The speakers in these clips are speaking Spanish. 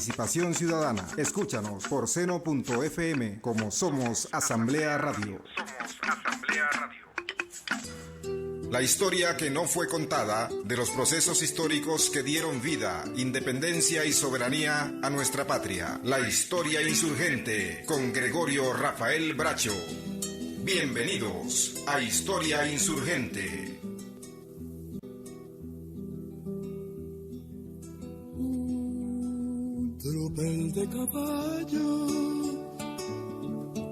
participación ciudadana. Escúchanos por seno.fm como Somos Asamblea Radio. Somos Asamblea Radio. La historia que no fue contada de los procesos históricos que dieron vida, independencia y soberanía a nuestra patria. La historia insurgente con Gregorio Rafael Bracho. Bienvenidos a Historia Insurgente. Un tropel de caballo,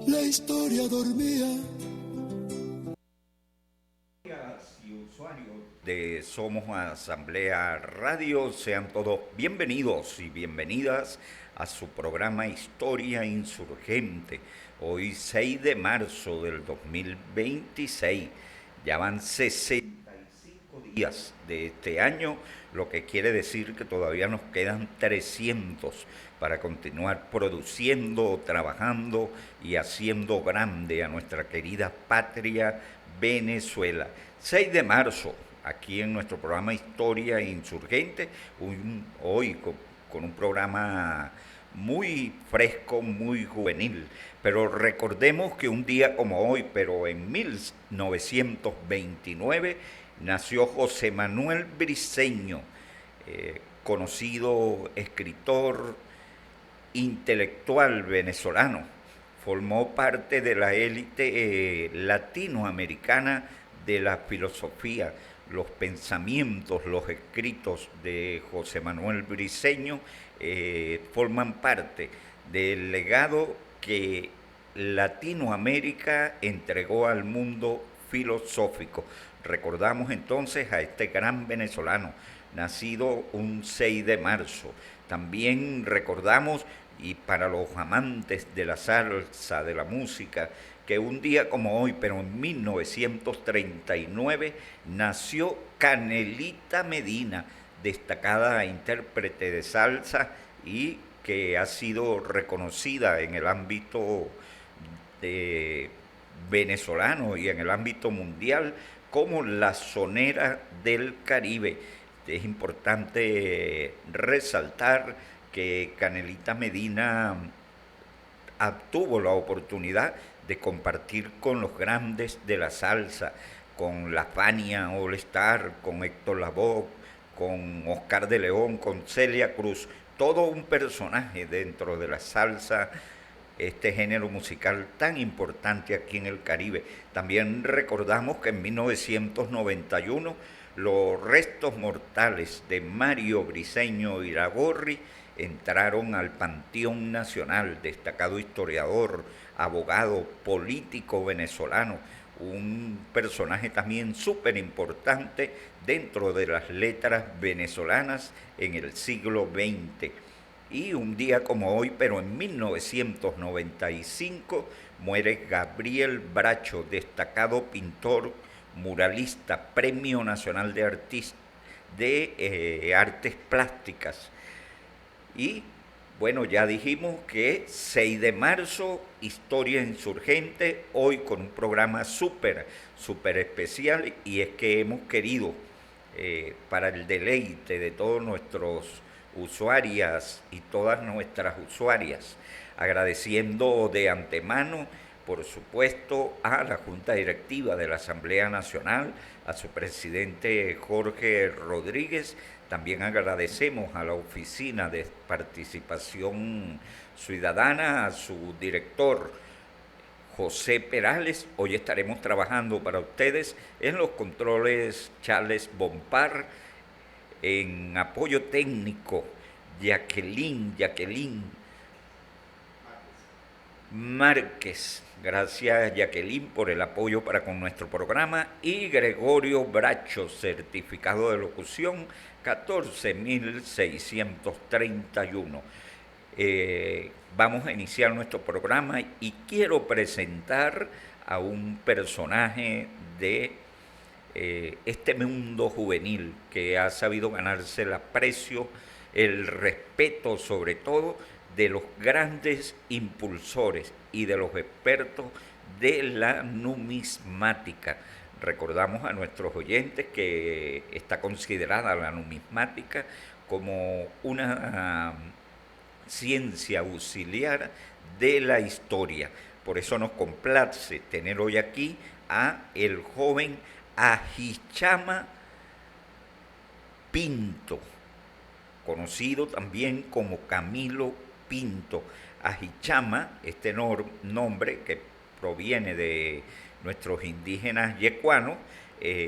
la historia dormía. De Somos Asamblea Radio, sean todos bienvenidos y bienvenidas a su programa Historia Insurgente. Hoy 6 de marzo del 2026, ya van 65 días de este año, lo que quiere decir que todavía nos quedan 300 para continuar produciendo, trabajando y haciendo grande a nuestra querida patria Venezuela. 6 de marzo, aquí en nuestro programa Historia Insurgente, hoy con un programa muy fresco, muy juvenil. Pero recordemos que un día como hoy, pero en 1929, nació José Manuel Briceño, conocido escritor, intelectual venezolano. Formó parte de la élite latinoamericana de la filosofía. Los pensamientos, los escritos de José Manuel Briceño forman parte del legado que Latinoamérica entregó al mundo filosófico. Recordamos entonces a este gran venezolano, nacido un 6 de marzo. También recordamos, y para los amantes de la salsa, de la música, que un día como hoy, pero en 1939, nació Canelita Medina, destacada intérprete de salsa y que ha sido reconocida en el ámbito venezolano y en el ámbito mundial como la sonera del Caribe. Es importante resaltar que Canelita Medina obtuvo la oportunidad de compartir con los grandes de la salsa, con la Fania All Star, con Héctor Lavoe, con Oscar de León, con Celia Cruz, todo un personaje dentro de la salsa, este género musical tan importante aquí en el Caribe. También recordamos que en 1991 los restos mortales de Mario Briceño Iragorri entraron al Panteón Nacional, destacado historiador, abogado, político venezolano, un personaje también súper importante dentro de las letras venezolanas en el siglo XX. Y un día como hoy, pero en 1995, muere Gabriel Bracho, destacado pintor, muralista, Premio Nacional de Artes Plásticas. Y bueno, ya dijimos que 6 de marzo, Historia Insurgente, hoy con un programa súper especial, y es que hemos querido, para el deleite de todos nuestros usuarias y todas nuestras usuarias, agradeciendo de antemano, por supuesto, a la Junta Directiva de la Asamblea Nacional, a su presidente Jorge Rodríguez. También agradecemos a la Oficina de Participación Ciudadana, a su director José Perales. Hoy estaremos trabajando para ustedes en los controles Charles Bompar, en apoyo técnico Jacqueline Márquez. Gracias, Jacqueline, por el apoyo para con nuestro programa. Y Gregorio Bracho, certificado de locución 14.631. Vamos a iniciar nuestro programa y quiero presentar a un personaje de este mundo juvenil que ha sabido ganarse el aprecio, el respeto sobre todo de los grandes impulsores y de los expertos de la numismática. Recordamos a nuestros oyentes que está considerada la numismática como una ciencia auxiliar de la historia. Por eso nos complace tener hoy aquí a el joven Ajichama Pinto, conocido también como Camilo Pinto. Ajichama, este nombre que proviene de nuestros indígenas yecuanos,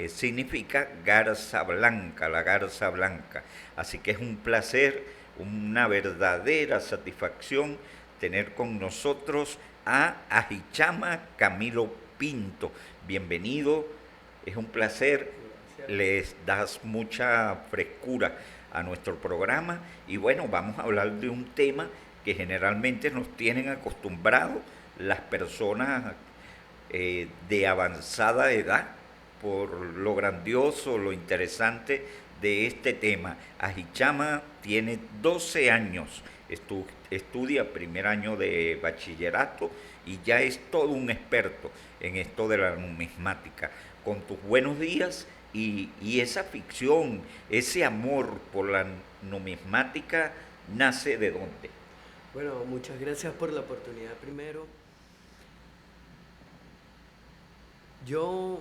significa garza blanca, la garza blanca. Así que es un placer, una verdadera satisfacción tener con nosotros a Ajichama Camilo Pinto. Bienvenido, es un placer, les das mucha frescura a nuestro programa y bueno, vamos a hablar de un tema que generalmente nos tienen acostumbrados las personas de avanzada edad por lo grandioso, lo interesante de este tema. Ajichama tiene 12 años, estudia primer año de bachillerato y ya es todo un experto en esto de la numismática. Con tus buenos días y esa ficción, ese amor por la numismática, ¿nace de dónde? Bueno, muchas gracias por la oportunidad primero. Yo,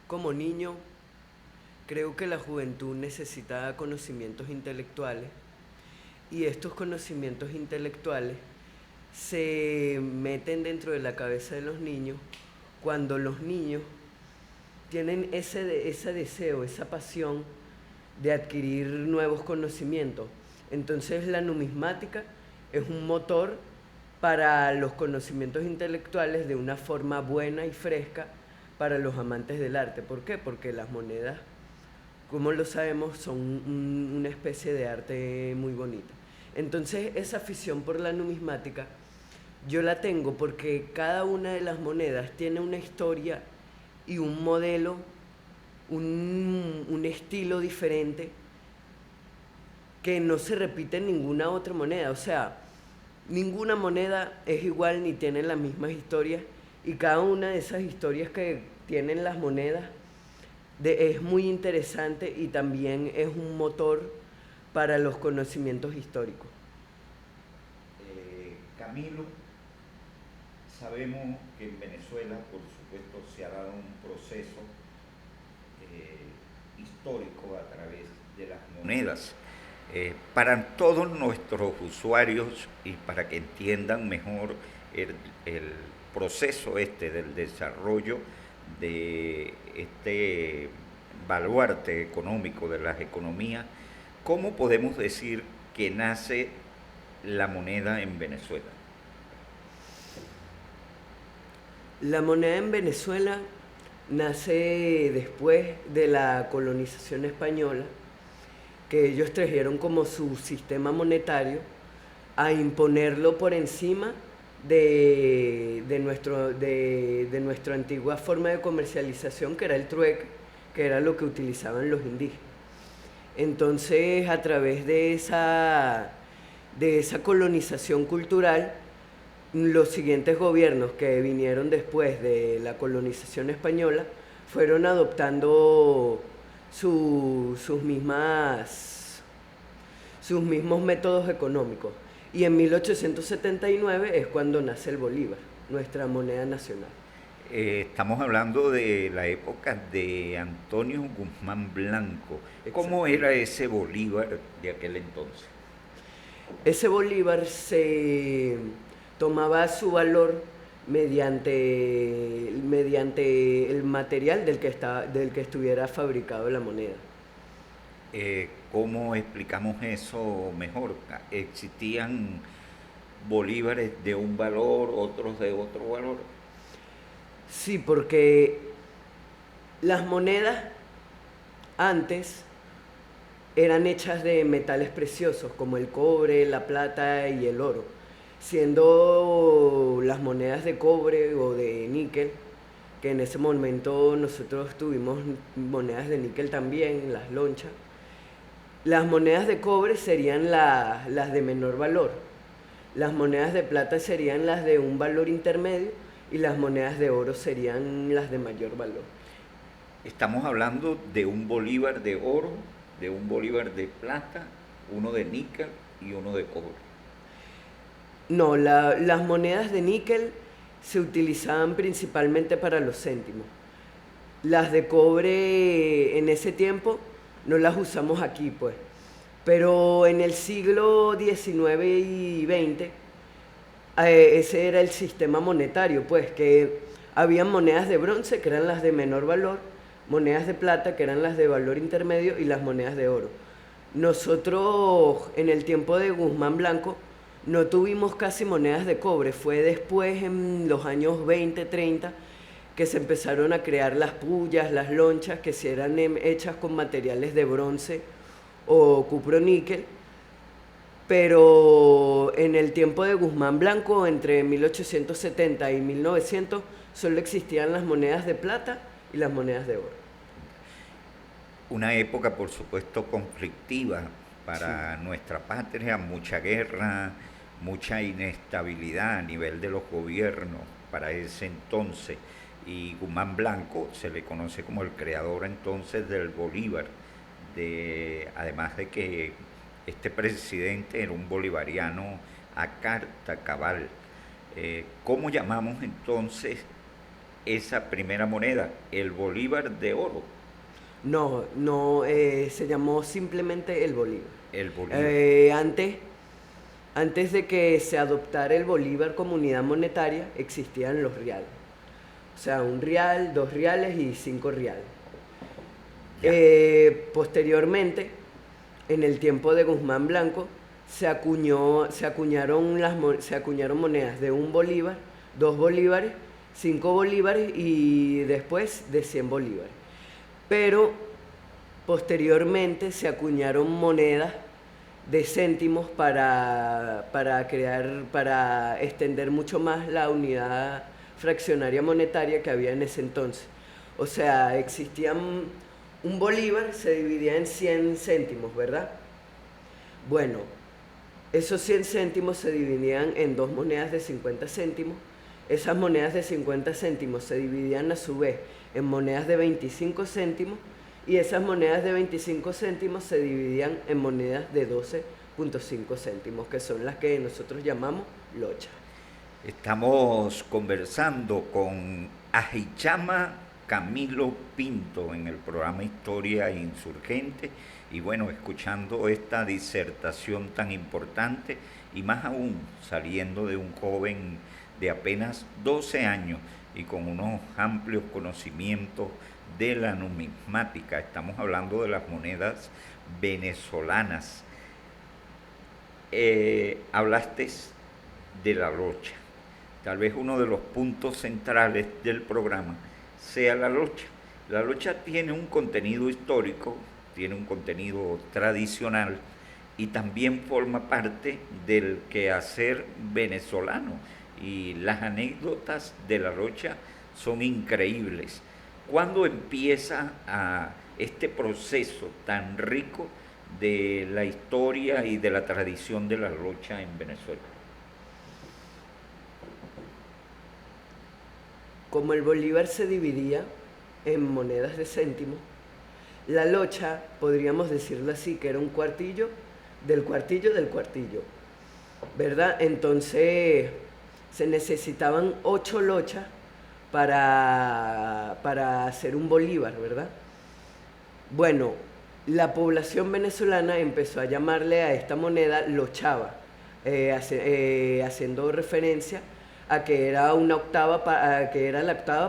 como niño, creo que la juventud necesita conocimientos intelectuales y estos conocimientos intelectuales se meten dentro de la cabeza de los niños cuando los niños tienen ese deseo, esa pasión de adquirir nuevos conocimientos. Entonces la numismática es un motor para los conocimientos intelectuales de una forma buena y fresca para los amantes del arte. ¿Por qué? Porque las monedas, como lo sabemos, son una especie de arte muy bonita. Entonces esa afición por la numismática yo la tengo porque cada una de las monedas tiene una historia y un modelo, un estilo diferente que no se repite en ninguna otra moneda. O sea, ninguna moneda es igual ni tiene las mismas historias y cada una de esas historias que tienen las monedas es muy interesante y también es un motor para los conocimientos históricos. Camilo, sabemos que en Venezuela, por supuesto, se ha dado un proceso histórico a través de las monedas. Para todos nuestros usuarios y para que entiendan mejor el proceso del desarrollo de este baluarte económico de las economías, ¿cómo podemos decir que nace la moneda en Venezuela? La moneda en Venezuela nace después de la colonización española, que ellos trajeron como su sistema monetario a imponerlo por encima de nuestra antigua forma de comercialización, que era el trueque, que era lo que utilizaban los indígenas. Entonces, a través de esa colonización cultural, los siguientes gobiernos que vinieron después de la colonización española fueron adoptando sus mismos métodos económicos. Y en 1879 es cuando nace el bolívar, nuestra moneda nacional. Estamos hablando de la época de Antonio Guzmán Blanco. ¿Cómo era ese bolívar de aquel entonces? Ese bolívar se tomaba su valor mediante el material del que estuviera fabricado la moneda. ¿Cómo explicamos eso mejor? ¿Existían bolívares de un valor, otros de otro valor? Sí, porque las monedas antes eran hechas de metales preciosos como el cobre, la plata y el oro, siendo las monedas de cobre o de níquel, que en ese momento nosotros tuvimos monedas de níquel también, las lonchas. Las monedas de cobre serían las de menor valor, las monedas de plata serían las de un valor intermedio y las monedas de oro serían las de mayor valor. Estamos hablando de un bolívar de oro, de un bolívar de plata, uno de níquel y uno de cobre. No, las monedas de níquel se utilizaban principalmente para los céntimos. Las de cobre en ese tiempo no las usamos aquí, pues. Pero en el siglo XIX y XX, ese era el sistema monetario, pues, que habían monedas de bronce, que eran las de menor valor, monedas de plata, que eran las de valor intermedio, y las monedas de oro. Nosotros, en el tiempo de Guzmán Blanco, no tuvimos casi monedas de cobre. Fue después, en los años 20, 30, que se empezaron a crear las pullas, las lonchas, que si eran hechas con materiales de bronce o cuproníquel. Pero en el tiempo de Guzmán Blanco, entre 1870 y 1900, solo existían las monedas de plata y las monedas de oro. Una época, por supuesto, conflictiva para nuestra patria, mucha guerra, mucha inestabilidad a nivel de los gobiernos para ese entonces. Y Guzmán Blanco se le conoce como el creador entonces del Bolívar, además de que este presidente era un bolivariano a carta cabal. ¿Cómo llamamos entonces esa primera moneda? El Bolívar de oro. No, se llamó simplemente el Bolívar. El Bolívar. Antes de que se adoptara el Bolívar como unidad monetaria, existían los reales. O sea, 1 real, 2 reales y 5 reales. Posteriormente, en el tiempo de Guzmán Blanco, se acuñaron monedas de 1 bolívar, 2 bolívares, 5 bolívares y después de 100 bolívares. Pero posteriormente se acuñaron monedas de céntimos para extender mucho más la unidad fraccionaria monetaria que había en ese entonces. O sea, existían, un bolívar se dividía en 100 céntimos, ¿verdad? Bueno, esos 100 céntimos se dividían en 2 monedas de 50 céntimos. Esas monedas de 50 céntimos se dividían a su vez en monedas de 25 céntimos y esas monedas de 25 céntimos se dividían en monedas de 12.5 céntimos, que son las que nosotros llamamos locha. Estamos conversando con Ajichama Camilo Pinto en el programa Historia Insurgente y bueno, escuchando esta disertación tan importante y más aún saliendo de un joven de apenas 12 años y con unos amplios conocimientos de la numismática. Estamos hablando de las monedas venezolanas. Hablaste de la locha. Tal vez uno de los puntos centrales del programa sea la locha. La locha tiene un contenido histórico, tiene un contenido tradicional y también forma parte del quehacer venezolano. Y las anécdotas de la locha son increíbles. ¿Cuándo empieza este proceso tan rico de la historia y de la tradición de la locha en Venezuela? Como el bolívar se dividía en monedas de céntimos, la locha, podríamos decirlo así, que era un cuartillo del cuartillo del cuartillo, ¿verdad? Entonces se necesitaban 8 lochas para hacer un bolívar, ¿verdad? Bueno, la población venezolana empezó a llamarle a esta moneda lochava, haciendo referencia a que era la octava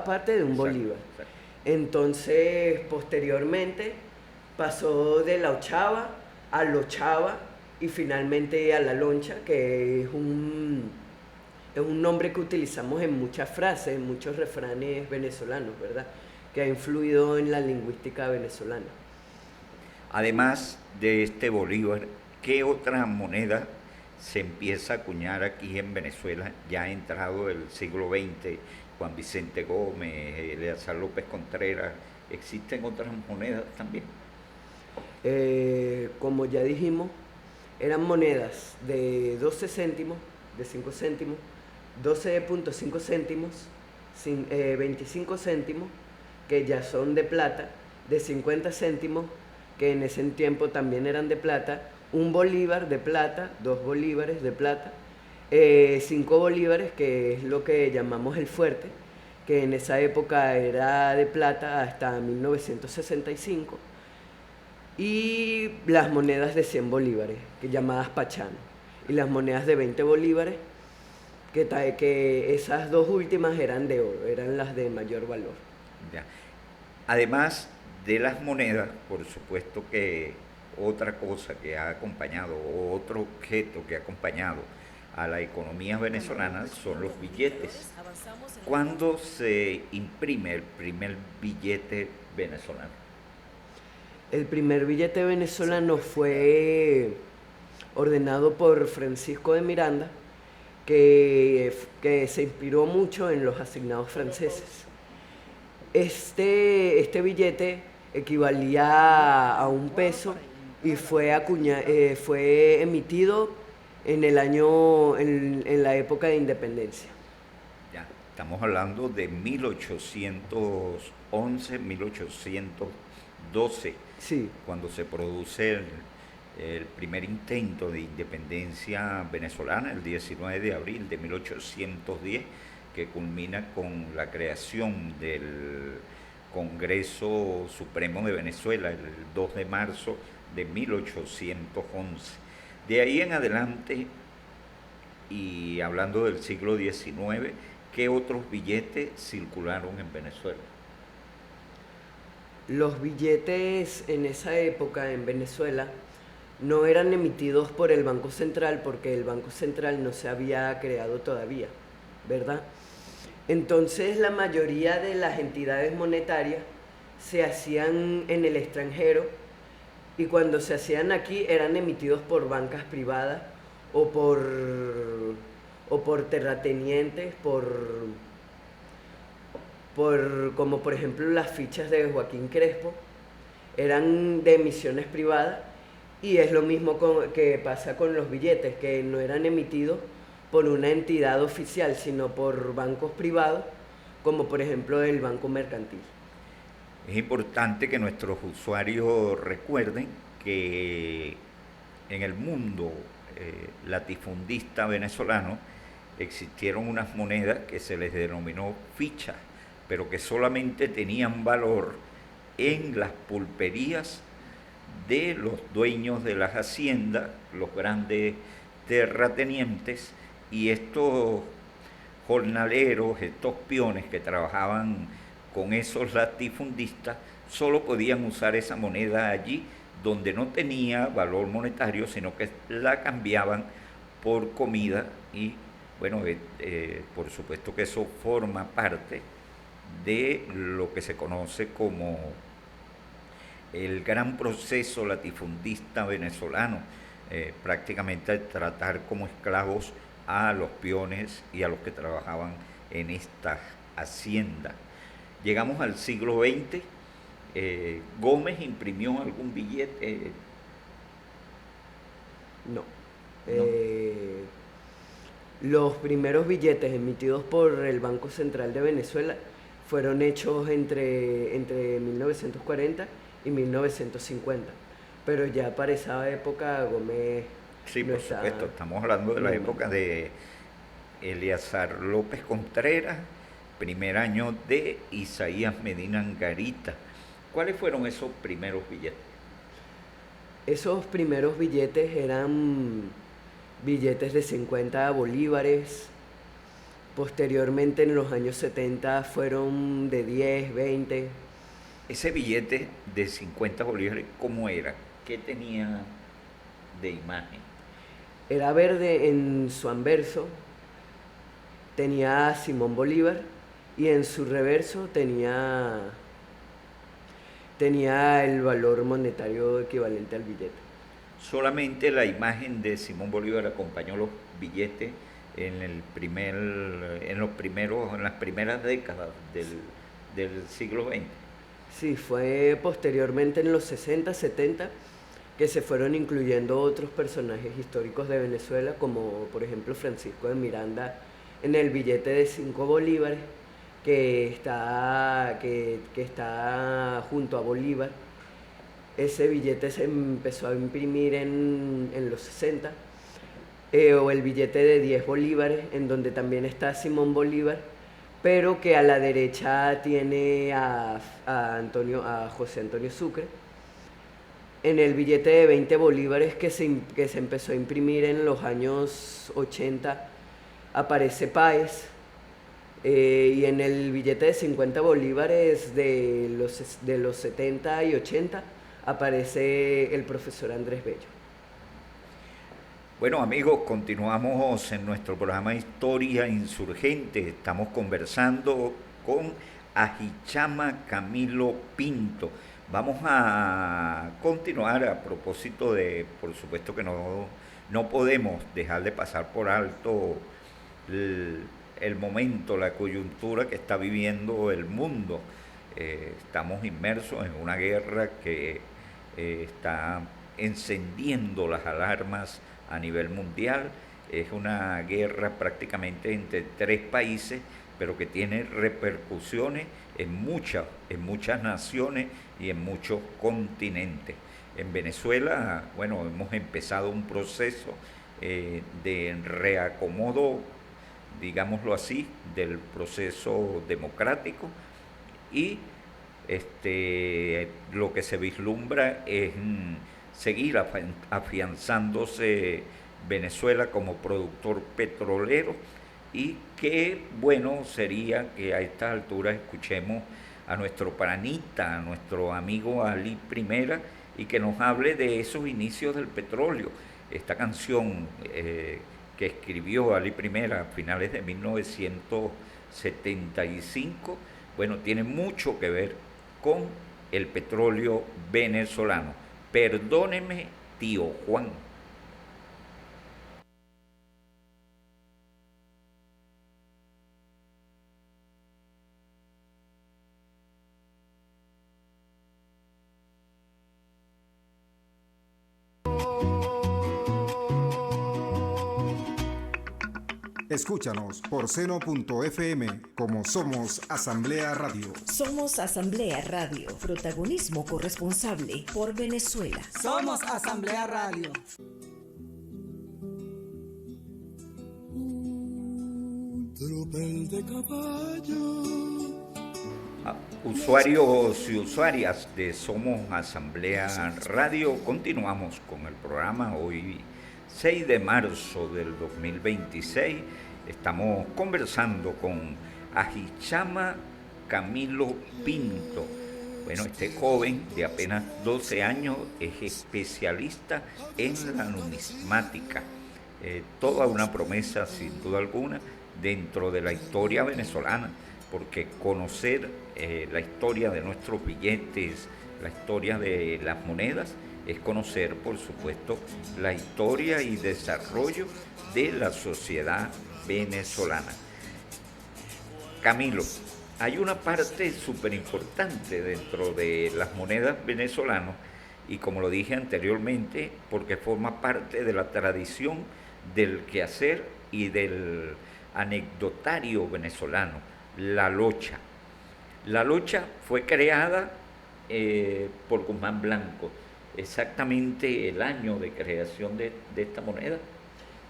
parte de un bolívar. Exacto. Entonces, posteriormente, pasó de la ochava a lochava y finalmente a la loncha, que es un nombre que utilizamos en muchas frases, en muchos refranes venezolanos, ¿verdad? Que ha influido en la lingüística venezolana. Además de este bolívar, ¿qué otra moneda se empieza a acuñar aquí en Venezuela, ya entrado el siglo XX? Juan Vicente Gómez, Eleazar López Contreras, ¿existen otras monedas también? Como ya dijimos, eran monedas de 12 céntimos, de 5 céntimos, 12.5 céntimos, 25 céntimos, que ya son de plata, de 50 céntimos, que en ese tiempo también eran de plata, 1 bolívar de plata, 2 bolívares de plata, 5 bolívares, que es lo que llamamos el fuerte, que en esa época era de plata hasta 1965, y las monedas de 100 bolívares, que llamadas pachano, y las monedas de 20 bolívares, que esas dos últimas eran de oro, eran las de mayor valor. Ya. Además de las monedas, por supuesto que otra cosa que ha acompañado, o otro objeto que ha acompañado a la economía venezolana son los billetes. ¿Cuándo se imprime el primer billete venezolano? El primer billete venezolano fue ordenado por Francisco de Miranda, que se inspiró mucho en los asignados franceses. Este billete equivalía a un peso y fue emitido en la época de independencia. Ya, estamos hablando de 1811, 1812, Sí, cuando se produce el primer intento de independencia venezolana, el 19 de abril de 1810, que culmina con la creación del Congreso Supremo de Venezuela el 2 de marzo de 1811. De ahí en adelante, y hablando del siglo XIX, ¿qué otros billetes circularon en Venezuela? los billetes en esa época en Venezuela no eran emitidos por el Banco Central porque el Banco Central no se había creado todavía, ¿verdad? Entonces la mayoría de las entidades monetarias se hacían en el extranjero, y cuando se hacían aquí eran emitidos por bancas privadas o por terratenientes, como por ejemplo las fichas de Joaquín Crespo, eran de emisiones privadas, y es lo mismo que pasa con los billetes, que no eran emitidos por una entidad oficial, sino por bancos privados, como por ejemplo el Banco Mercantil. Es importante que nuestros usuarios recuerden que en el mundo latifundista venezolano existieron unas monedas que se les denominó fichas, pero que solamente tenían valor en las pulperías de los dueños de las haciendas, los grandes terratenientes, y estos jornaleros, estos peones que trabajaban con esos latifundistas, solo podían usar esa moneda allí donde no tenía valor monetario, sino que la cambiaban por comida, y bueno, por supuesto que eso forma parte de lo que se conoce como el gran proceso latifundista venezolano, prácticamente tratar como esclavos a los peones y a los que trabajaban en estas haciendas. Llegamos al siglo XX. ¿Gómez imprimió algún billete? No. Los primeros billetes emitidos por el Banco Central de Venezuela fueron hechos entre 1940 y 1950. Pero ya para esa época Gómez... Sí, no por está- supuesto. Estamos hablando de la no, época de Eleazar López Contreras, primer año de Isaías Medina Angarita. ¿Cuáles fueron esos primeros billetes? Esos primeros billetes eran billetes de 50 bolívares. Posteriormente, en los años 70, fueron de 10, 20. Ese billete de 50 bolívares, ¿cómo era? ¿Qué tenía de imagen? Era verde en su anverso, tenía a Simón Bolívar, y en su reverso tenía el valor monetario equivalente al billete. Solamente la imagen de Simón Bolívar acompañó los billetes en las primeras décadas del siglo XX. Sí, fue posteriormente en los 60, 70 que se fueron incluyendo otros personajes históricos de Venezuela, como por ejemplo Francisco de Miranda, en el billete de 5 bolívares que está junto a Bolívar. Ese billete se empezó a imprimir en los 60, o el billete de 10 bolívares, en donde también está Simón Bolívar, pero que a la derecha tiene a José Antonio Sucre. En el billete de 20 bolívares que se empezó a imprimir en los años 80 aparece Páez, y en el billete de 50 bolívares de los 70 y 80 aparece el profesor Andrés Bello. Bueno amigos, continuamos en nuestro programa Historia Insurgente. Estamos conversando con Ajichama Camilo Pinto. Vamos a continuar a propósito de, por supuesto que no podemos dejar de pasar por alto el momento, la coyuntura que está viviendo el mundo. Estamos inmersos en una guerra que está encendiendo las alarmas a nivel mundial. Es una guerra prácticamente entre 3 países, pero que tiene repercusiones en muchas naciones y en muchos continentes. En Venezuela, bueno, hemos empezado un proceso de reacomodo, digámoslo así, del proceso democrático, y lo que se vislumbra es seguir afianzándose Venezuela como productor petrolero, y qué bueno sería que a estas alturas escuchemos a nuestro panita, a nuestro amigo Ali Primera, y que nos hable de esos inicios del petróleo. Esta canción que escribió Ali Primera a finales de 1975, bueno, tiene mucho que ver con el petróleo venezolano. Perdóneme, tío Juan. Escúchanos por seno.fm como Somos Asamblea Radio. Somos Asamblea Radio. Protagonismo corresponsable por Venezuela. Somos Asamblea Radio. Un tropel de caballo. Usuarios y usuarias de Somos Asamblea Radio, continuamos con el programa. Hoy 6 de marzo del 2026, estamos conversando con Ajichama Camilo Pinto. Bueno, este joven de apenas 12 años es especialista en la numismática. Toda una promesa, sin duda alguna, dentro de la historia venezolana, porque conocer la historia de nuestros billetes, la historia de las monedas, es conocer, por supuesto, la historia y desarrollo de la sociedad venezolana. Camilo, hay una parte súper importante dentro de las monedas venezolanas, y como lo dije anteriormente, porque forma parte de la tradición del quehacer y del anecdotario venezolano, la locha. La locha fue creada por Guzmán Blanco. Exactamente el año de creación de esta moneda.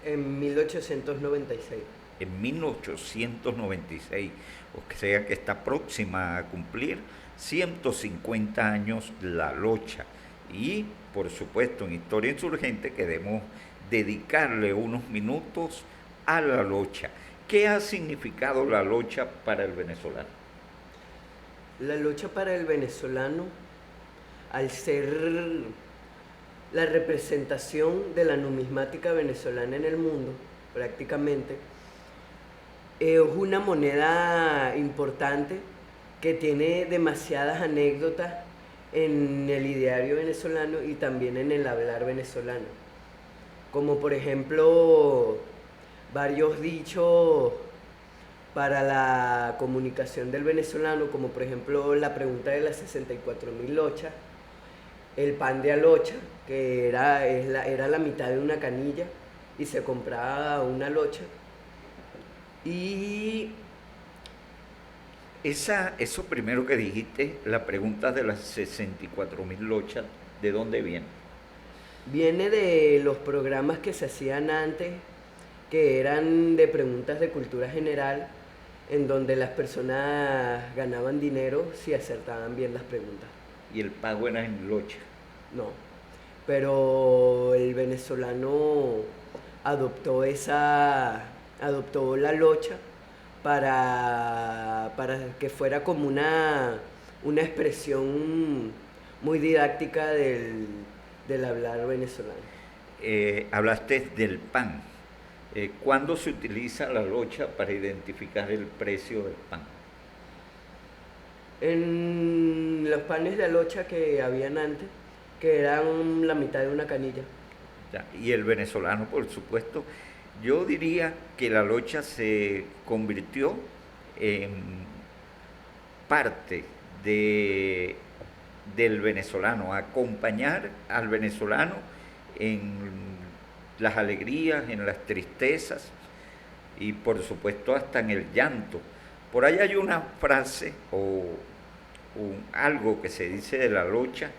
En 1896. En 1896, o sea que está próxima a cumplir 150 años la locha. Y por supuesto en Historia Insurgente queremos dedicarle unos minutos a la locha. ¿Qué ha significado la locha para el venezolano? La locha para el venezolano, al ser la representación de la numismática venezolana en el mundo, prácticamente, es una moneda importante que tiene demasiadas anécdotas en el ideario venezolano y también en el hablar venezolano. Como por ejemplo, varios dichos para la comunicación del venezolano, como por ejemplo la pregunta de las 64.000 lochas, el pan de alocha, que era la mitad de una canilla y se compraba una locha. Y eso primero que dijiste, la pregunta de las 64.000 lochas, ¿de dónde viene? Viene de los programas que se hacían antes que eran de preguntas de cultura general, en donde las personas ganaban dinero si acertaban bien las preguntas. Y el pago era en locha. No, pero el venezolano adoptó la locha para que fuera como una expresión muy didáctica del hablar venezolano. Hablaste del pan. ¿Cuándo se utiliza la locha para identificar el precio del pan? En los panes de alocha que habían antes, que eran la mitad de una canilla. Ya, y el venezolano, por supuesto, yo diría que la locha se convirtió en parte del venezolano, acompañar al venezolano en las alegrías, en las tristezas y por supuesto hasta en el llanto. Por ahí hay una frase o algo que se dice de la locha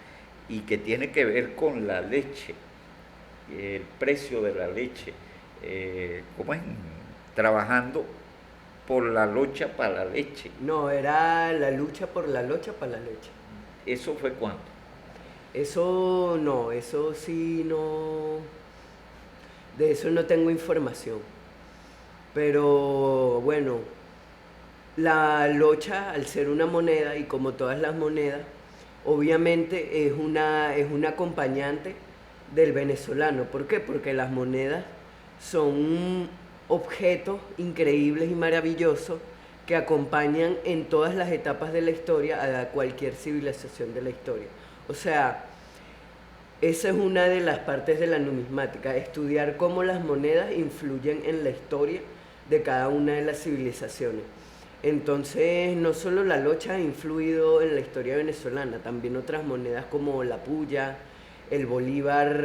y que tiene que ver con la leche, el precio de la leche, ¿cómo es? Trabajando por la locha para la leche. No, era la lucha por la locha para la leche. ¿Eso fue cuándo? Eso no, eso sí no, de eso no tengo información. Pero bueno, la locha, al ser una moneda, y como todas las monedas, obviamente es un acompañante del venezolano. ¿Por qué? Porque las monedas son objetos increíbles y maravillosos que acompañan en todas las etapas de la historia a cualquier civilización de la historia. O sea, esa es una de las partes de la numismática, estudiar cómo las monedas influyen en la historia de cada una de las civilizaciones. Entonces, no solo la locha ha influido en la historia venezolana, también otras monedas como la puya, el bolívar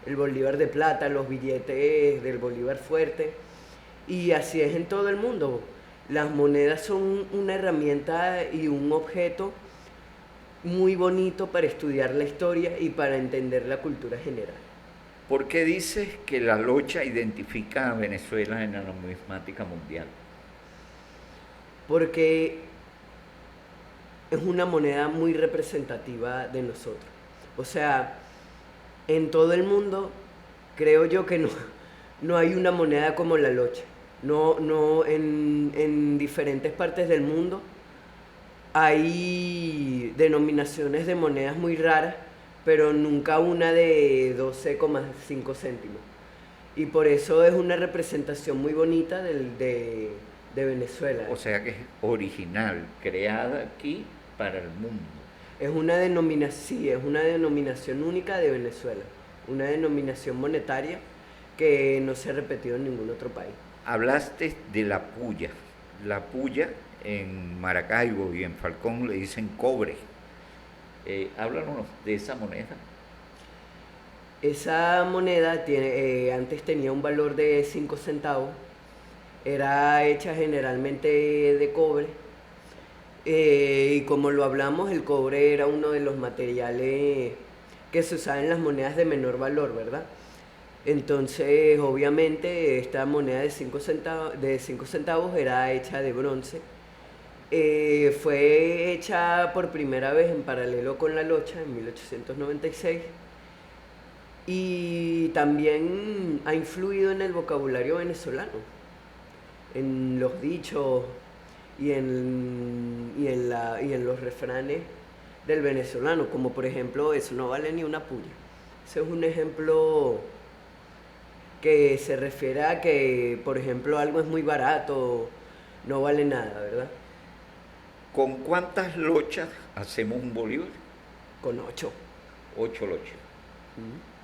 de plata, los billetes del bolívar fuerte, y así es en todo el mundo. Las monedas son una herramienta y un objeto muy bonito para estudiar la historia y para entender la cultura general. ¿Por qué dices que la locha identifica a Venezuela en la numismática mundial? Porque es una moneda muy representativa de nosotros. O sea, en todo el mundo creo yo que no hay una moneda como la locha. No, en diferentes partes del mundo hay denominaciones de monedas muy raras, pero nunca una de 12,5 céntimos. Y por eso es una representación muy bonita de Venezuela. O sea que es original, creada aquí para el mundo. Es una denominación única de Venezuela, una denominación monetaria que no se ha repetido en ningún otro país. Hablaste de la puya. La puya en Maracaibo y en Falcón le dicen cobre. Háblanos de esa moneda. Esa moneda antes tenía un valor de 5 centavos, era hecha generalmente de cobre, y como lo hablamos, el cobre era uno de los materiales que se usaba en las monedas de menor valor, ¿verdad? Entonces, obviamente, esta moneda de 5 centavos era hecha de bronce. Fue hecha por primera vez en paralelo con la locha en 1896 y también ha influido en el vocabulario venezolano, en los dichos y en los refranes del venezolano, como por ejemplo, eso no vale ni una puya. Ese es un ejemplo que se refiere a que, por ejemplo, algo es muy barato, no vale nada, ¿verdad? ¿Con cuántas lochas hacemos un bolívar? Con 8. 8 lochas.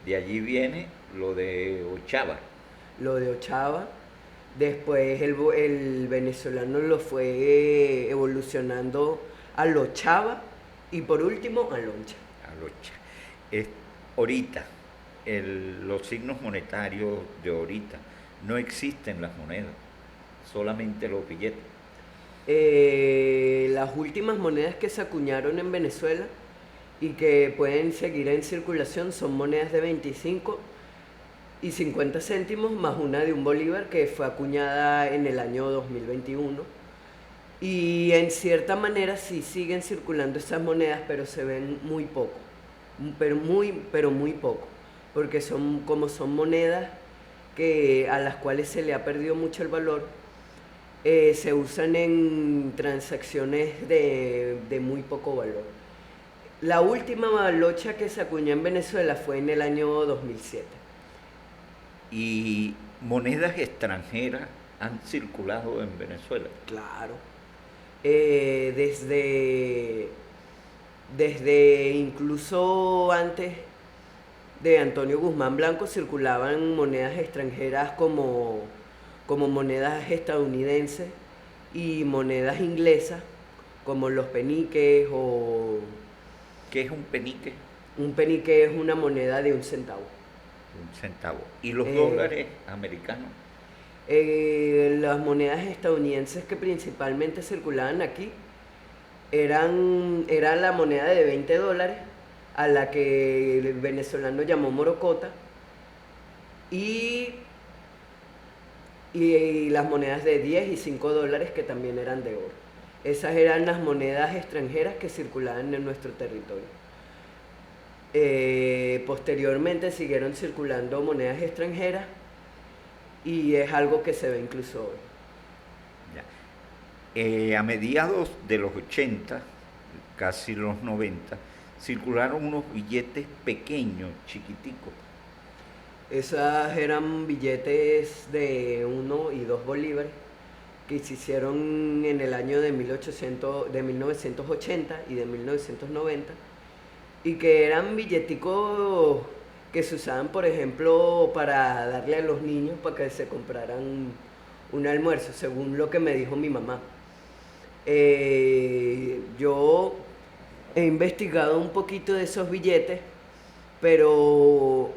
De allí viene lo de ochava. Lo de ochava. Después el venezolano lo fue evolucionando a lochava y por último a loncha. A locha. Ahorita, los signos monetarios de ahorita, no existen las monedas, solamente los billetes. Las últimas monedas que se acuñaron en Venezuela y que pueden seguir en circulación son monedas de 25 y 50 céntimos más una de un bolívar que fue acuñada en el año 2021. Y en cierta manera sí siguen circulando esas monedas, pero se ven muy poco, pero muy poco, porque son monedas a las cuales se le ha perdido mucho el valor. Se usan en transacciones de muy poco valor. La última balocha que se acuñó en Venezuela fue en el año 2007. ¿Y monedas extranjeras han circulado en Venezuela? Claro. Desde incluso antes de Antonio Guzmán Blanco circulaban monedas extranjeras como monedas estadounidenses y monedas inglesas como los peniques o... ¿Qué es un penique? Un penique es una moneda de 1 centavo. 1 centavo. ¿Y los dólares americanos? Las monedas estadounidenses que principalmente circulaban aquí era la moneda de $20, a la que el venezolano llamó morocota, y las monedas de 10 y 5 dólares que también eran de oro. Esas eran las monedas extranjeras que circulaban en nuestro territorio. Posteriormente siguieron circulando monedas extranjeras y es algo que se ve incluso hoy. A mediados de los 80, casi los 90, circularon unos billetes pequeños, chiquiticos. Esas eran billetes de 1 y 2 bolívares que se hicieron en el año de 1980 y de 1990, y que eran billeticos que se usaban, por ejemplo, para darle a los niños para que se compraran un almuerzo, según lo que me dijo mi mamá. Yo he investigado un poquito de esos billetes, pero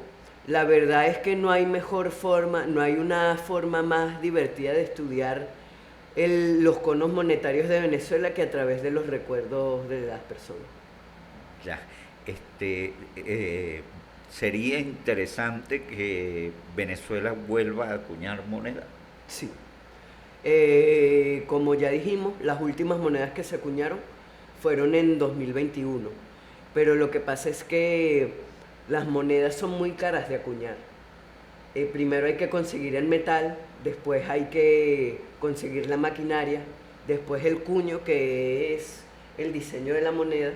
la verdad es que no hay una forma más divertida de estudiar los conos monetarios de Venezuela que a través de los recuerdos de las personas. Ya, sería interesante que Venezuela vuelva a acuñar moneda. Sí. Como ya dijimos, las últimas monedas que se acuñaron fueron en 2021, pero lo que pasa es que las monedas son muy caras de acuñar. Primero hay que conseguir el metal, después hay que conseguir la maquinaria, después el cuño, que es el diseño de la moneda,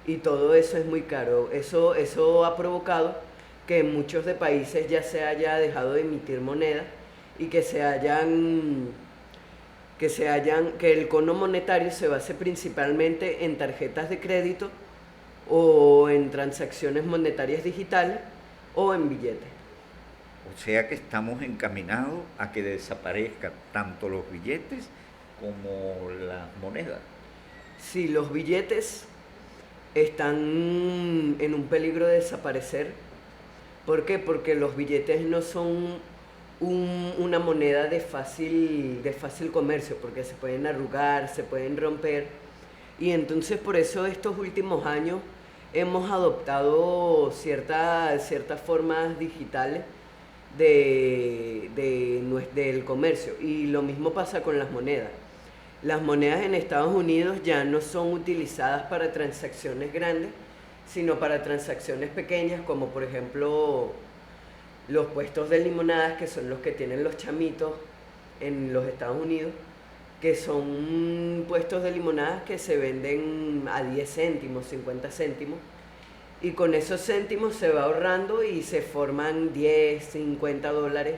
y todo eso es muy caro. Eso ha provocado que en muchos de países ya se haya dejado de emitir moneda y que el cono monetario se base principalmente en tarjetas de crédito o en transacciones monetarias digitales o en billetes. O sea que estamos encaminados a que desaparezcan tanto los billetes como las monedas. Sí, los billetes están en un peligro de desaparecer. ¿Por qué? Porque los billetes no son una moneda de fácil comercio, porque se pueden arrugar, se pueden romper, y entonces por eso estos últimos años hemos adoptado ciertas formas digitales del comercio, y lo mismo pasa con las monedas. Las monedas en Estados Unidos ya no son utilizadas para transacciones grandes, sino para transacciones pequeñas, como por ejemplo los puestos de limonadas, que son los que tienen los chamitos en los Estados Unidos, que son puestos de limonadas que se venden a 10 céntimos, 50 céntimos, y con esos céntimos se va ahorrando y se forman 10, 50 dólares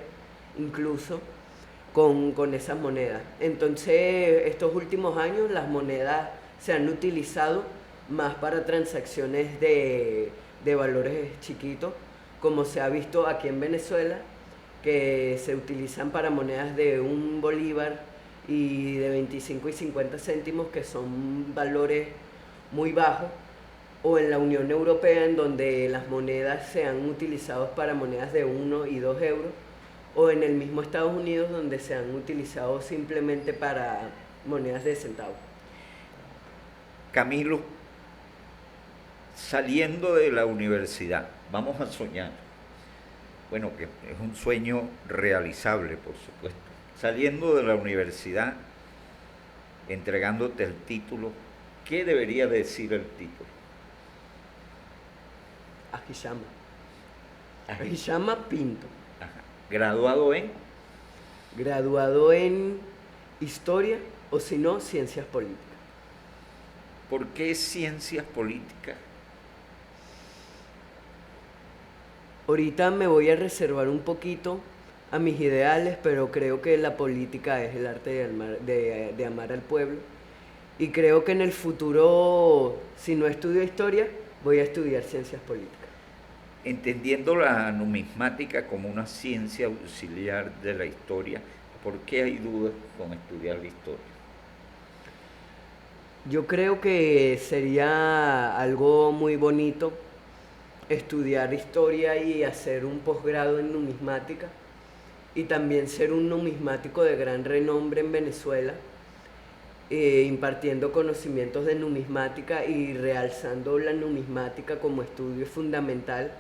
incluso con esas monedas. Entonces, estos últimos años las monedas se han utilizado más para transacciones de valores chiquitos, como se ha visto aquí en Venezuela, que se utilizan para monedas de 1 bolívar y de 25 y 50 céntimos, que son valores muy bajos, o en la Unión Europea, en donde las monedas se han utilizado para monedas de 1 y 2 euros, o en el mismo Estados Unidos, donde se han utilizado simplemente para monedas de centavos. Camilo, saliendo de la universidad, vamos a soñar. Bueno, que es un sueño realizable, por supuesto. Saliendo de la universidad, entregándote el título, ¿qué debería decir el título? Ajishama. Ajishama Pinto. Ajá. Graduado en Graduado en Historia o si no, Ciencias Políticas. ¿por qué ciencias políticas? Ahorita me voy a reservar un poquito a mis ideales, pero creo que la política es el arte de amar al pueblo. Y creo que en el futuro, si no estudio historia, voy a estudiar ciencias políticas. Entendiendo la numismática como una ciencia auxiliar de la historia, ¿por qué hay dudas con estudiar la historia? Yo creo que sería algo muy bonito estudiar historia y hacer un posgrado en numismática y también ser un numismático de gran renombre en Venezuela, impartiendo conocimientos de numismática y realzando la numismática como estudio fundamental,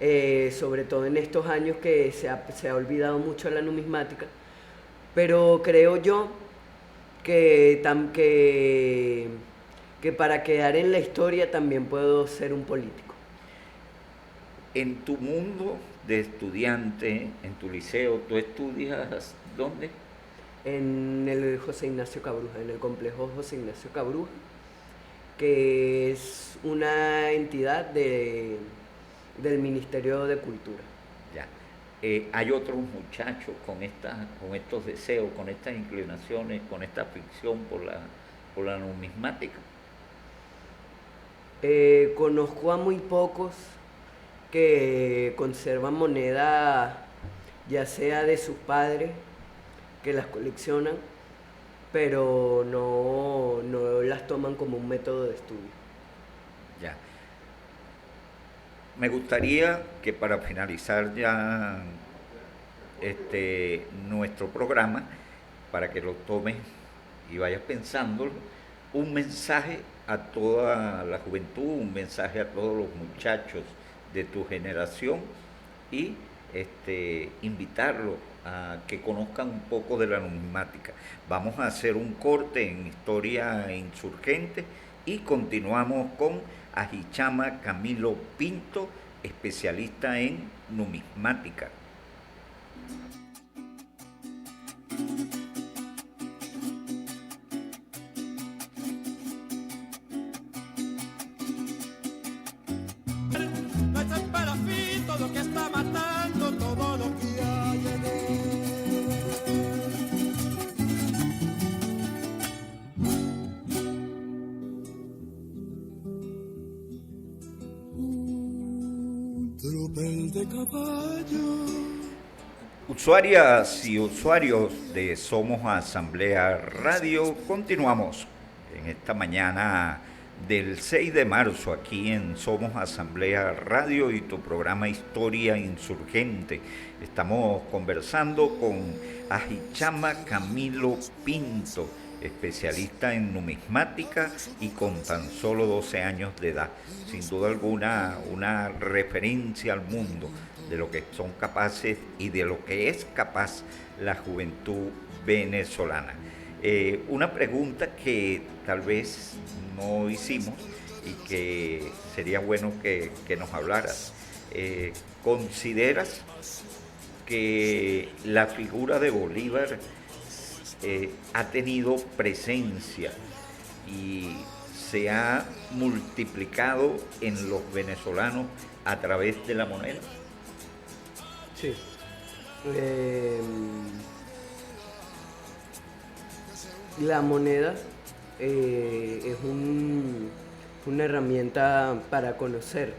sobre todo en estos años que se ha olvidado mucho la numismática, pero creo yo que para quedar en la historia también puedo ser un político. En tu mundo de estudiante, en tu liceo, ¿tú estudias dónde? En el José Ignacio Cabruja, en el complejo José Ignacio Cabruja, que es una entidad del Ministerio de Cultura. Ya. Hay otros muchachos con estos deseos, con estas inclinaciones, con esta afición por la numismática. Conozco a muy pocos que conservan monedas, ya sea de sus padres, que las coleccionan, pero no las toman como un método de estudio. Ya. Me gustaría que para finalizar ya nuestro programa, para que lo tomes y vayas pensándolo, un mensaje a toda la juventud, un mensaje a todos los muchachos de tu generación y invitarlos a que conozcan un poco de la numismática. Vamos a hacer un corte en Historia Insurgente y continuamos con Ajichama Camilo Pinto, especialista en numismática. No es para fin todo que está matando todo lo que hay en él. Tropel de caballo. Usuarias y usuarios de Somos Asamblea Radio, continuamos en esta mañana del 6 de marzo aquí en Somos Asamblea Radio y tu programa Historia Insurgente. Estamos conversando con Ajichama Camilo Pinto, especialista en numismática y con tan solo 12 años de edad. Sin duda alguna, una referencia al mundo de lo que son capaces y de lo que es capaz la juventud venezolana. Una pregunta que tal vez no hicimos y que sería bueno que nos hablaras. ¿Consideras que la figura de Bolívar ha tenido presencia y se ha multiplicado en los venezolanos a través de la moneda? Sí. La moneda es una herramienta para conocer.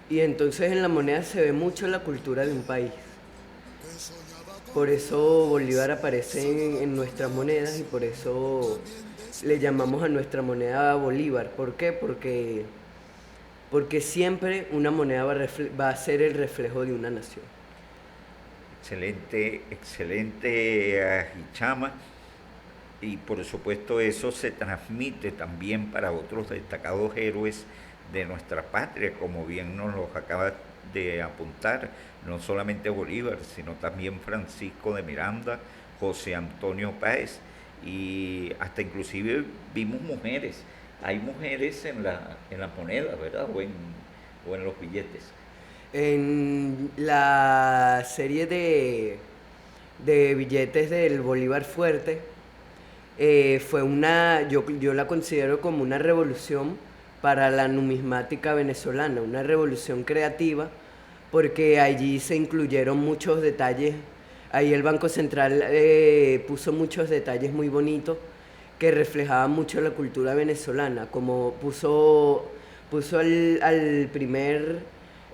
Y entonces en la moneda se ve mucho la cultura de un país. Por eso Bolívar aparece en nuestras monedas y por eso le llamamos a nuestra moneda Bolívar. ¿Por qué? Porque siempre una moneda va a ser el reflejo de una nación. Excelente, excelente, Ajichama. Y por supuesto eso se transmite también para otros destacados héroes de nuestra patria, como bien nos los acabas de apuntar, no solamente Bolívar, sino también Francisco de Miranda, José Antonio Páez, y hasta inclusive vimos mujeres. Hay mujeres en la moneda, ¿verdad? O en los billetes. En la serie de billetes del Bolívar Fuerte, yo la considero como una revolución para la numismática venezolana, una revolución creativa, porque allí se incluyeron muchos detalles. Ahí el Banco Central puso muchos detalles muy bonitos que reflejaban mucho la cultura venezolana, como puso al primer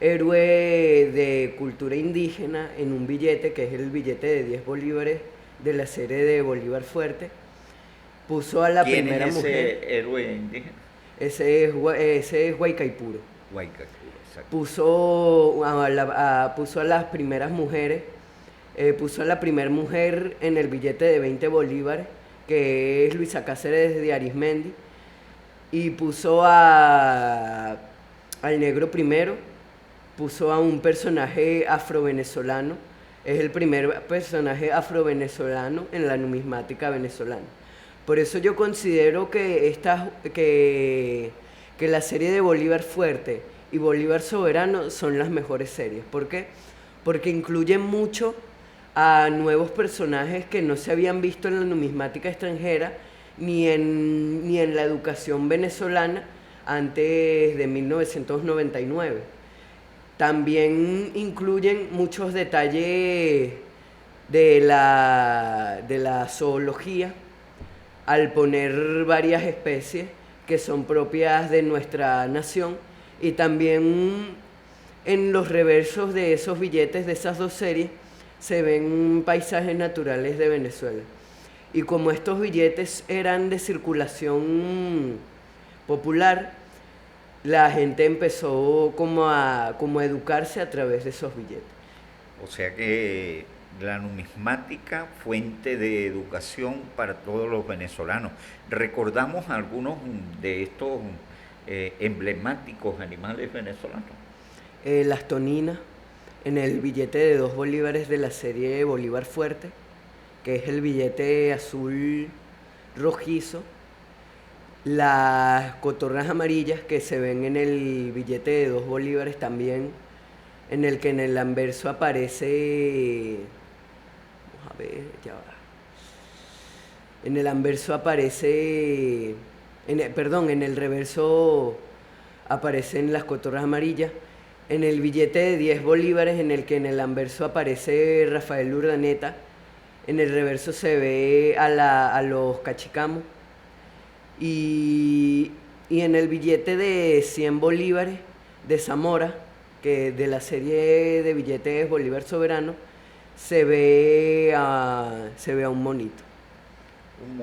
héroe de cultura indígena en un billete, que es el billete de 10 bolívares de la serie de Bolívar Fuerte. Puso a la primera mujer. ¿Quién es ese héroe indígena? Ese es Guaycaipuro. Guaycaipuro, exacto. Puso a las primeras mujeres. Puso a la primera mujer en el billete de 20 bolívares, que es Luisa Cáceres de Arismendi, y puso al negro primero, puso a un personaje afrovenezolano, es el primer personaje afrovenezolano en la numismática venezolana. Por eso yo considero que la serie de Bolívar Fuerte y Bolívar Soberano son las mejores series. ¿Por qué? Porque incluyen mucho a nuevos personajes que no se habían visto en la numismática extranjera ni en la educación venezolana antes de 1999. También incluyen muchos detalles de la zoología, al poner varias especies que son propias de nuestra nación, y también en los reversos de esos billetes de esas dos series se ven paisajes naturales de Venezuela. Y como estos billetes eran de circulación popular, la gente empezó como a educarse a través de esos billetes. O sea que la numismática, fuente de educación para todos los venezolanos. Recordamos algunos de estos emblemáticos animales venezolanos. Las toninas, en el billete de 2 bolívares de la serie Bolívar Fuerte, que es el billete azul rojizo. Las cotorras amarillas, que se ven en el billete de 2 bolívares también, en el que en el anverso aparece... Vamos a ver, ya va. En el anverso aparece... en el reverso aparecen las cotorras amarillas. En el billete de 10 bolívares, en el que en el anverso aparece Rafael Urdaneta, en el reverso se ve a los cachicamos. Y en el billete de 100 bolívares de Zamora, que de la serie de billetes Bolívar Soberano, se ve a un monito. Un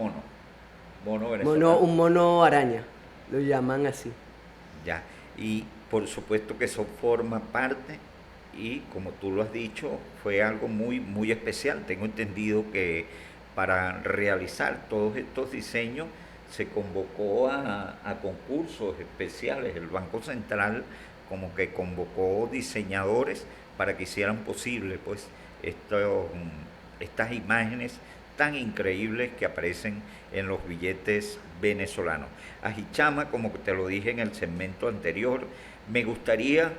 mono venezolano. Un mono araña, lo llaman así. Ya, y por supuesto que eso forma parte, y como tú lo has dicho, fue algo muy, muy especial. Tengo entendido que para realizar todos estos diseños se convocó a concursos especiales. El Banco Central como que convocó diseñadores para que hicieran posible pues estas imágenes tan increíbles que aparecen en los billetes venezolanos. A Hichama, como te lo dije en el segmento anterior, me gustaría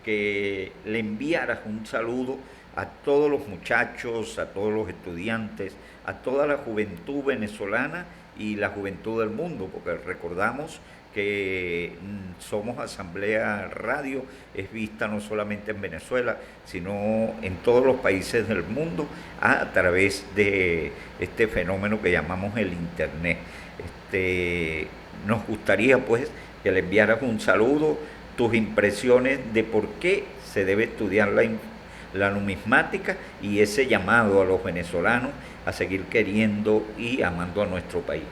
que le enviaras un saludo a todos los muchachos, a todos los estudiantes, a toda la juventud venezolana y la juventud del mundo, porque recordamos que Somos Asamblea Radio es vista no solamente en Venezuela, sino en todos los países del mundo a través de este fenómeno que llamamos el Internet. Nos gustaría pues que le enviaras un saludo, tus impresiones de por qué se debe estudiar la numismática y ese llamado a los venezolanos a seguir queriendo y amando a nuestro país.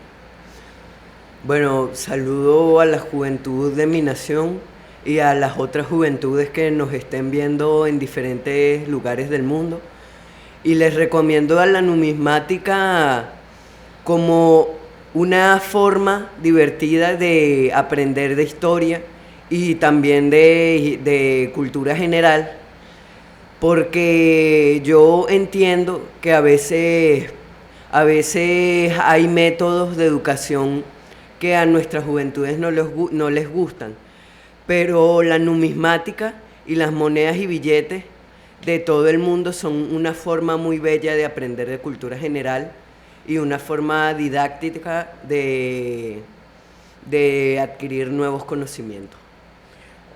Bueno, saludo a la juventud de mi nación y a las otras juventudes que nos estén viendo en diferentes lugares del mundo, y les recomiendo a la numismática como una forma divertida de aprender de historia y también de cultura general, porque yo entiendo que a veces hay métodos de educación que a nuestras juventudes no les gustan, pero la numismática y las monedas y billetes de todo el mundo son una forma muy bella de aprender de cultura general y una forma didáctica de adquirir nuevos conocimientos.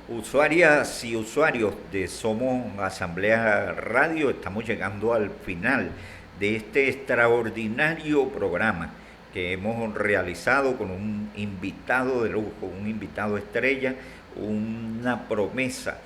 Usuarias y usuarios de Somos Asamblea Radio, estamos llegando al final de este extraordinario programa que hemos realizado con un invitado de lujo, un invitado estrella, una promesa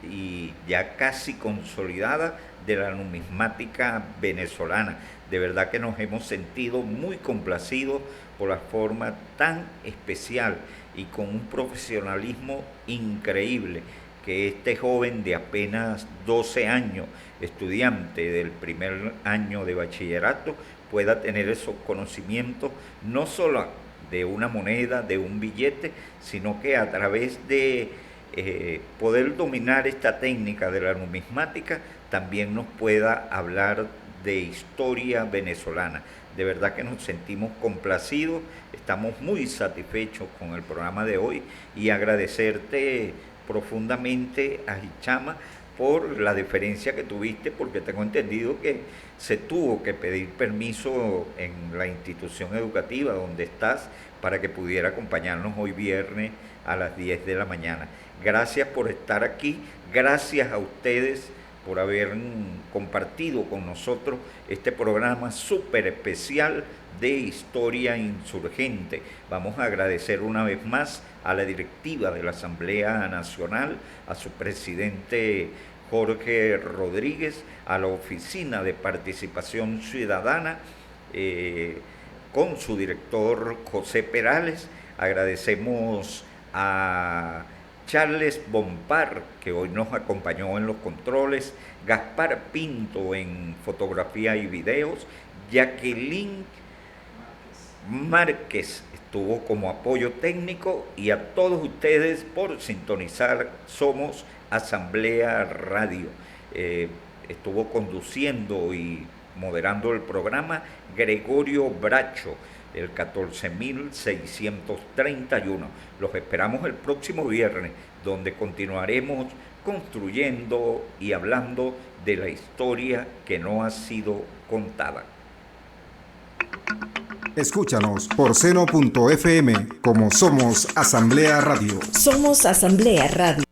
y ya casi consolidada de la numismática venezolana. De verdad que nos hemos sentido muy complacidos por la forma tan especial y con un profesionalismo increíble que este joven de apenas 12 años, estudiante del primer año de bachillerato, pueda tener esos conocimientos, no solo de una moneda, de un billete, sino que a través de poder dominar esta técnica de la numismática, también nos pueda hablar de historia venezolana. De verdad que nos sentimos complacidos, estamos muy satisfechos con el programa de hoy y agradecerte profundamente a Hichama por la deferencia que tuviste, porque tengo entendido que se tuvo que pedir permiso en la institución educativa donde estás para que pudiera acompañarnos hoy viernes a las 10 de la mañana. Gracias por estar aquí, gracias a ustedes por haber compartido con nosotros este programa súper especial de Historia Insurgente. Vamos a agradecer una vez más a la directiva de la Asamblea Nacional, a su presidente Jorge Rodríguez, a la Oficina de Participación Ciudadana, con su director José Perales. Agradecemos a Charles Bompar, que hoy nos acompañó en los controles, Gaspar Pinto en fotografía y videos, Jacqueline Márquez estuvo como apoyo técnico, y a todos ustedes por sintonizar Somos Asamblea Radio. Estuvo conduciendo y moderando el programa Gregorio Bracho, el 14.631. Los esperamos el próximo viernes, donde continuaremos construyendo y hablando de la historia que no ha sido contada. Escúchanos por seno.fm como Somos Asamblea Radio. Somos Asamblea Radio.